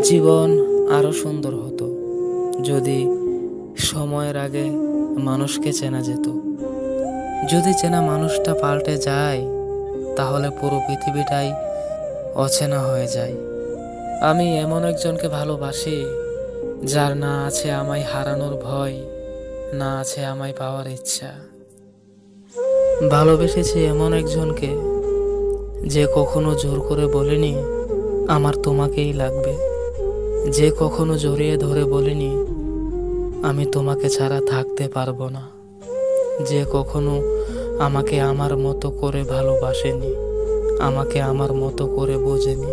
জীবন আরো সুন্দর হতো যদি সময়ের আগে মানুষকে চেনা যেত। যদি চেনা মানুষটা পাল্টে যায়, তাহলে পুরো পৃথিবীটাই অচেনা হয়ে যায়। আমি এমন একজনকে ভালোবাসি, যার না আছে আমায় হারানোর ভয়, না আছে আমায় পাওয়ার ইচ্ছা। ভালোবেসেছি এমন একজনকে যে কখনো জোর করে বলেনি আমার তোমাকেই লাগবে, যে কখনো জড়িয়ে ধরে বলিনি আমি তোমাকে ছাড়া থাকতে পারবো না, যে কখনো আমাকে আমার মতো করে ভালোবাসেনি, আমাকে আমার মতো করে বোঝেনি।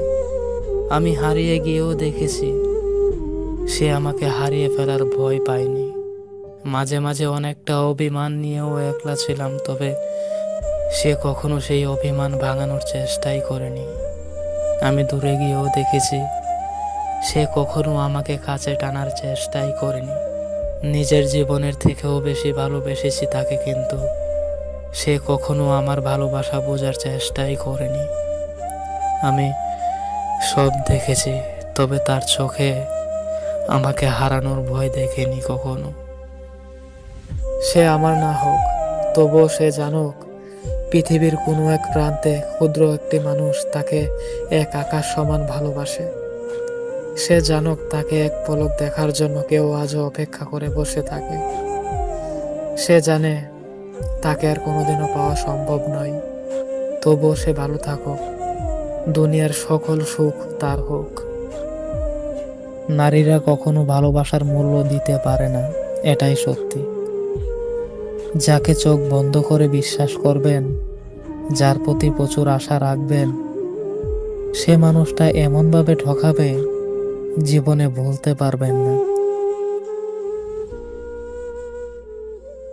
আমি হারিয়ে গিয়েও দেখেছি সে আমাকে হারিয়ে ফেলার ভয় পায়নি। মাঝে মাঝে অনেকটা অভিমান নিয়েও একলা ছিলাম, তবে সে কখনো সেই অভিমান ভাঙানোর চেষ্টাই করেনি। আমি দূরে গিয়েও দেখেছি সে কখনো আমাকে কাছে টানার চেষ্টাই করেনি। নিজের জীবনের থেকেও বেশি ভালোবেসেছি তাকে, কিন্তু সে কখনো আমার ভালোবাসা বোঝার চেষ্টাই করেনি। আমি সব দেখেছি, তবে তার চোখে আমাকে হারানোর ভয় দেখেনি কখনো। সে আমার না হোক, তবুও সে জানুক পৃথিবীর কোনো এক প্রান্তে ক্ষুদ্র একটি মানুষ তাকে এক আকাশ সমান ভালোবাসে। সে জানুক তাকে এক পলক দেখার জন্য কেউ আজও অপেক্ষা করে বসে থাকে। সে জানে তাকে আর কোনোদিনও পাওয়া সম্ভব নয়, তবুও সে ভালো থাকুক, দুনিয়ার সকল সুখ তার হোক। নারীরা কখনো ভালোবাসার মূল্য দিতে পারে না, এটাই সত্যি। যাকে চোখ বন্ধ করে বিশ্বাস করবেন, যার প্রতি প্রচুর আশা রাখবেন, সে মানুষটা এমনভাবে ঠকাবে জীবনে ভুলতে পারবেন না।